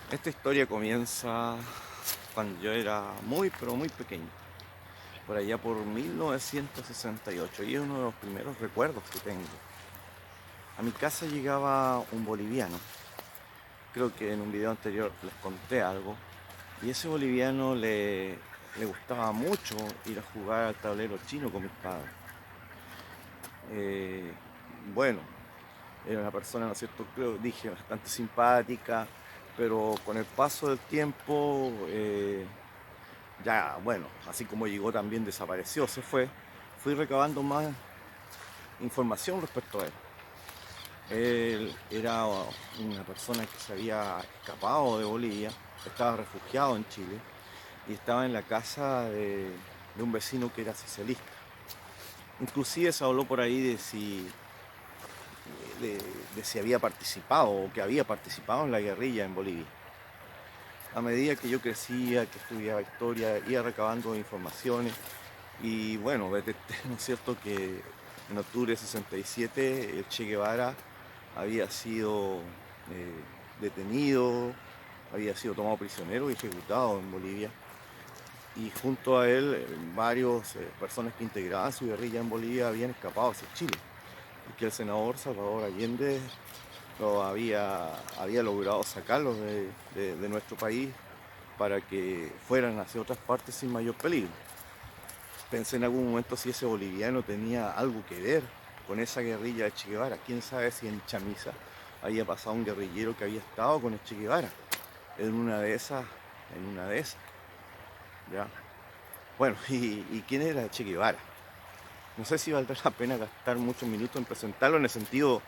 Esta historia comienza cuando yo era muy, pero muy pequeño, por allá por 1968, y es uno de los primeros recuerdos que tengo. A mi casa llegaba un boliviano, creo que en un video anterior les conté algo, y ese boliviano le gustaba mucho ir a jugar al tablero chino con mis padres. Eh, bueno, era una persona, ¿no es cierto?, creo, dije, bastante simpática, pero con el paso del tiempo ya, bueno, así como llegó también desapareció, se fue, fui recabando más información respecto a él. Él era una persona que se había escapado de Bolivia, estaba refugiado en Chile y estaba en la casa de un vecino que era socialista. Inclusive se habló por ahí de si había participado o que había participado en la guerrilla en Bolivia. A medida que yo crecía, que estudiaba historia, iba recabando informaciones. Y bueno, detecté, ¿no es cierto?, que en octubre de 67 el Che Guevara había sido detenido, había sido tomado prisionero y ejecutado en Bolivia. Y junto a él, varias personas que integraban su guerrilla en Bolivia habían escapado hacia Chile. Y que el senador Salvador Allende había logrado sacarlos de nuestro país para que fueran hacia otras partes sin mayor peligro. Pensé en algún momento si ese boliviano tenía algo que ver con esa guerrilla de Che Guevara. Quién sabe si en Chamisa había pasado un guerrillero que había estado con el Che Guevara. En una de esas, en una de esas, ¿ya? Bueno, ¿y quién era Che Guevara? No sé si valdrá la pena gastar muchos minutos en presentarlo en el sentido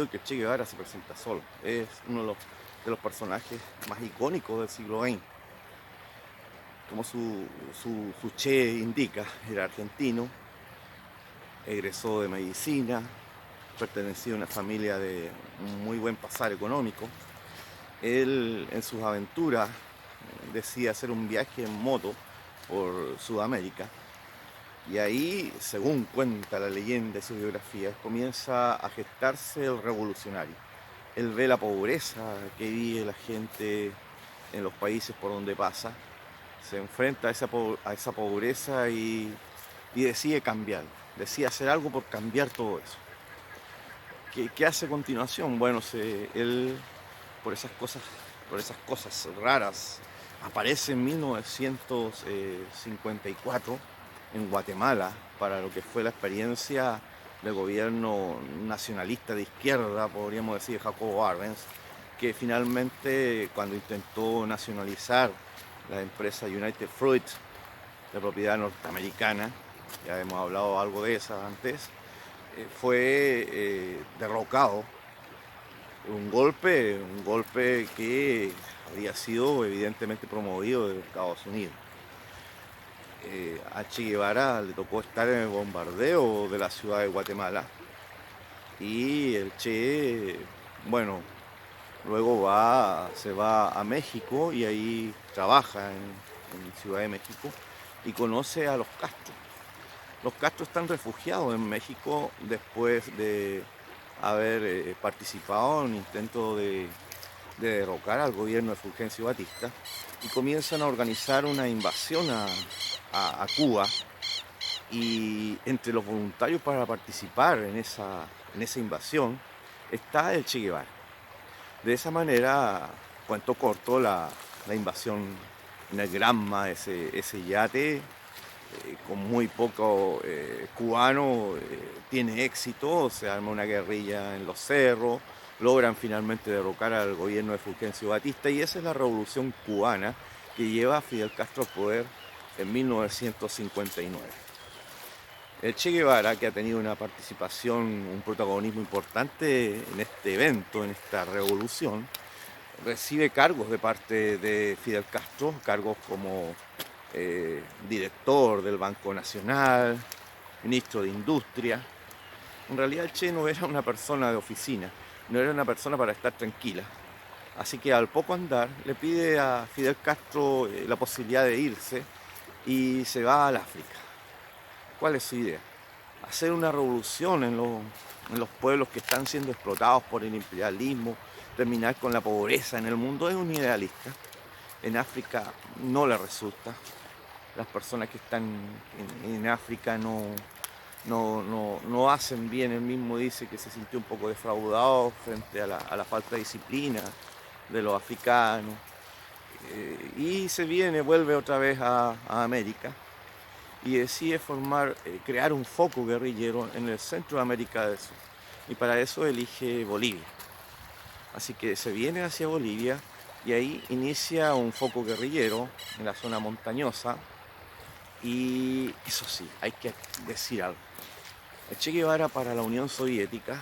que Che Guevara se presenta solo. Es uno de los personajes más icónicos del siglo XX. Como su Che indica, era argentino, egresó de medicina, pertenecía a una familia de un muy buen pasar económico. Él en sus aventuras decide hacer un viaje en moto por Sudamérica y ahí, según cuenta la leyenda de su biografía, comienza a gestarse el revolucionario. Él ve la pobreza que vive la gente en los países por donde pasa, se enfrenta a esa pobreza y decide cambiar, decide hacer algo por cambiar todo eso. ¿Qué hace a continuación? Bueno, él por esas cosas raras aparece en 1954 en Guatemala para lo que fue la experiencia del gobierno nacionalista de izquierda, podríamos decir, Jacobo Arbenz, que finalmente cuando intentó nacionalizar la empresa United Fruit de propiedad norteamericana, ya hemos hablado algo de esa antes, fue derrocado. Un golpe que había sido evidentemente promovido de Estados Unidos. A Che Guevara le tocó estar en el bombardeo de la ciudad de Guatemala y el Che, bueno, luego se va a México y ahí trabaja en Ciudad de México y conoce a los Castro. Los Castro están refugiados en México después de haber participado en un intento de derrocar al gobierno de Fulgencio Batista y comienzan a organizar una invasión a Cuba, y entre los voluntarios para participar en esa invasión está el Che Guevara. De esa manera, cuento corto, la invasión en el Granma, ese yate con muy poco cubano, tiene éxito, se arma una guerrilla en los cerros, logran finalmente derrocar al gobierno de Fulgencio Batista y esa es la revolución cubana que lleva a Fidel Castro al poder en 1959. El Che Guevara, que ha tenido una participación, un protagonismo importante en este evento, en esta revolución, recibe cargos de parte de Fidel Castro, cargos como director del Banco Nacional, ministro de Industria. En realidad el Che no era una persona de oficina, no era una persona para estar tranquila. Así que al poco andar le pide a Fidel Castro la posibilidad de irse y se va al África. ¿Cuál es su idea? Hacer una revolución en los pueblos que están siendo explotados por el imperialismo, terminar con la pobreza en el mundo, es un idealista. En África no le resulta. Las personas que están en África no hacen bien. Él mismo dice que se sintió un poco defraudado frente a la falta de disciplina de los africanos. Y vuelve otra vez a América y decide crear un foco guerrillero en el centro de América del Sur. Y para eso elige Bolivia. Así que se viene hacia Bolivia y ahí inicia un foco guerrillero en la zona montañosa. Y eso sí, hay que decir algo. El Che Guevara para la Unión Soviética,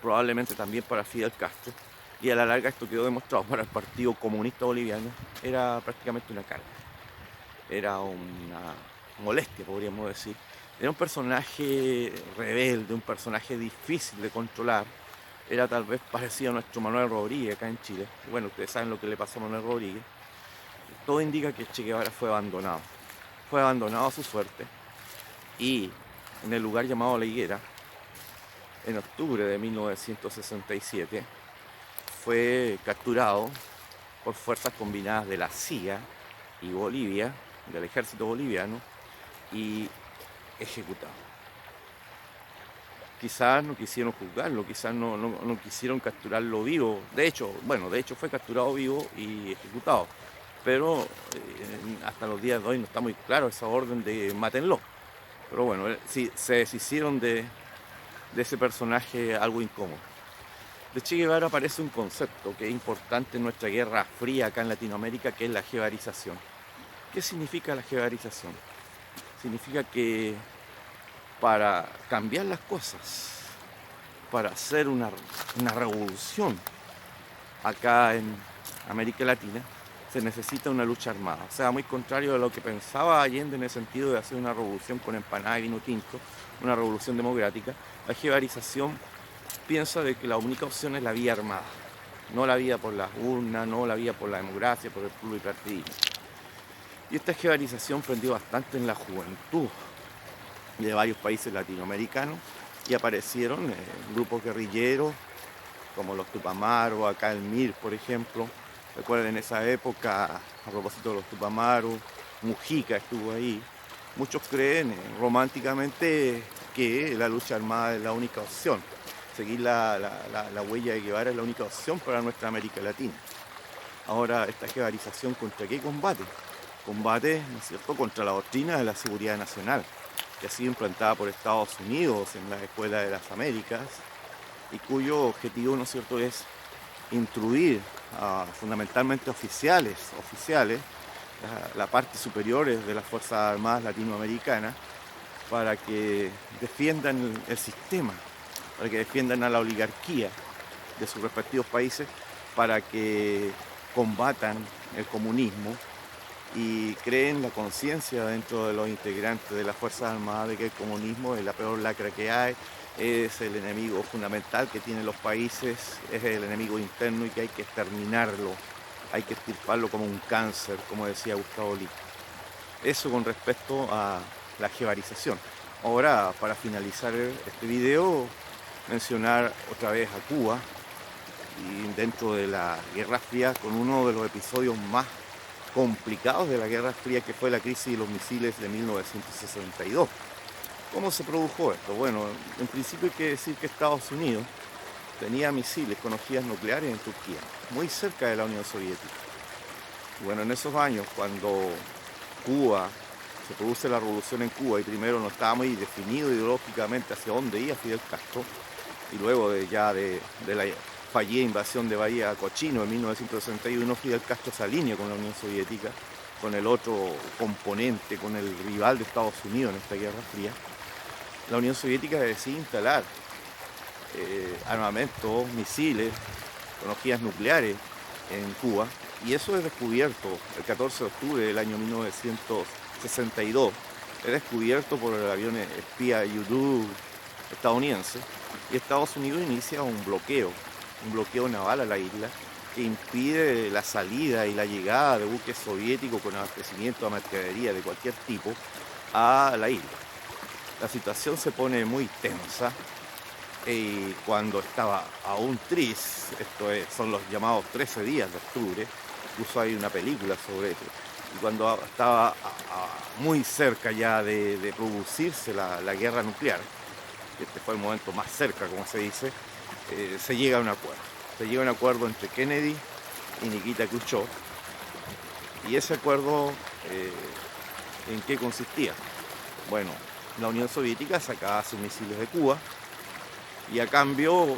probablemente también para Fidel Castro, y a la larga esto quedó demostrado para el Partido Comunista Boliviano, era prácticamente una carga. Era una molestia, podríamos decir. Era un personaje rebelde, un personaje difícil de controlar. Era tal vez parecido a nuestro Manuel Rodríguez acá en Chile. Bueno, ustedes saben lo que le pasó a Manuel Rodríguez. Todo indica que Che Guevara fue abandonado. Fue abandonado a su suerte. Y en el lugar llamado La Higuera, en octubre de 1967, fue capturado por fuerzas combinadas de la CIA y Bolivia, del ejército boliviano, y ejecutado. Quizás no quisieron juzgarlo, quizás no quisieron capturarlo vivo. De hecho fue capturado vivo y ejecutado. Pero hasta los días de hoy no está muy claro esa orden de mátenlo. Pero bueno, sí, se deshicieron de ese personaje algo incómodo. De Che Guevara aparece un concepto que es importante en nuestra Guerra Fría acá en Latinoamérica, que es la jevarización. ¿Qué significa la jevarización? Significa que para cambiar las cosas, para hacer una revolución acá en América Latina, se necesita una lucha armada. O sea, muy contrario a lo que pensaba Allende en el sentido de hacer una revolución con empanada y vino tinto, una revolución democrática. La jevarización piensa de que la única opción es la vía armada, no la vía por las urnas, no la vía por la democracia, por el pluripartidismo. Y esta jevarización prendió bastante en la juventud de varios países latinoamericanos y aparecieron grupos guerrilleros como los Tupamaros, acá el MIR, por ejemplo. Recuerden en esa época, a propósito de los Tupamaros, Mujica estuvo ahí. Muchos creen románticamente que la lucha armada es la única opción. Seguir la huella de Guevara es la única opción para nuestra América Latina. Ahora, esta jevarización, ¿contra qué combate? Combate, ¿no es cierto?, contra la doctrina de la seguridad nacional, que ha sido implantada por Estados Unidos en la Escuela de las Américas y cuyo objetivo, ¿no es cierto?, es instruir a fundamentalmente oficiales, la parte superior de las Fuerzas Armadas latinoamericanas, para que defiendan el sistema, para que defiendan a la oligarquía de sus respectivos países, para que combatan el comunismo y creen la conciencia dentro de los integrantes de las Fuerzas Armadas de que el comunismo es la peor lacra que hay, es el enemigo fundamental que tienen los países, es el enemigo interno y que hay que exterminarlo, hay que extirparlo como un cáncer, como decía Gustavo Lee. Eso con respecto a la jevarización. Ahora, para finalizar este video, mencionar otra vez a Cuba y dentro de la Guerra Fría con uno de los episodios más complicados de la Guerra Fría, que fue la crisis de los misiles de 1962. ¿Cómo se produjo esto? Bueno, en principio hay que decir que Estados Unidos tenía misiles con ojivas nucleares en Turquía, muy cerca de la Unión Soviética. Y bueno, en esos años, cuando se produce la revolución en Cuba y primero no estaba muy definido ideológicamente hacia dónde iba Fidel Castro, y luego de la fallida invasión de Bahía Cochino en 1961, Fidel Castro se alinea con la Unión Soviética, con el otro componente, con el rival de Estados Unidos en esta Guerra Fría. La Unión Soviética decide instalar armamentos, misiles con ojivas nucleares en Cuba, y eso es descubierto el 14 de octubre del año 1962. Es descubierto por el avión espía U-2 estadounidense, y Estados Unidos inicia un bloqueo naval a la isla que impide la salida y la llegada de buques soviéticos con abastecimiento de mercadería de cualquier tipo a la isla. La situación se pone muy tensa y cuando estaba aún son los llamados 13 días de octubre, incluso hay una película sobre eso, y cuando estaba muy cerca ya de producirse la guerra nuclear, este fue el momento más cerca, como se dice, se llega a un acuerdo. Se llega a un acuerdo entre Kennedy y Nikita Khrushchev, y ese acuerdo, ¿en qué consistía? Bueno, la Unión Soviética sacaba sus misiles de Cuba y a cambio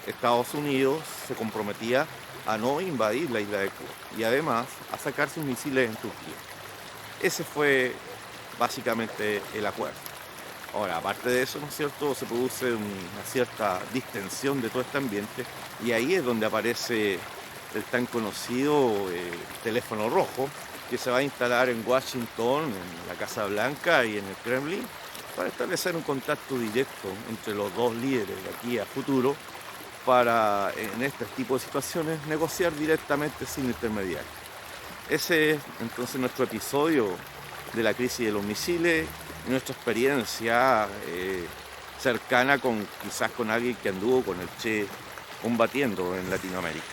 Estados Unidos se comprometía a no invadir la isla de Cuba y además a sacar sus misiles en Turquía. Ese fue básicamente el acuerdo. Ahora, aparte de eso, ¿no es cierto?, se produce una cierta distensión de todo este ambiente y ahí es donde aparece el tan conocido teléfono rojo, que se va a instalar en Washington, en la Casa Blanca y en el Kremlin, para establecer un contacto directo entre los dos líderes de aquí a futuro, para en este tipo de situaciones negociar directamente sin intermediarios. Ese es entonces nuestro episodio de la crisis de los misiles, nuestra experiencia cercana quizás con alguien que anduvo con el Che combatiendo en Latinoamérica.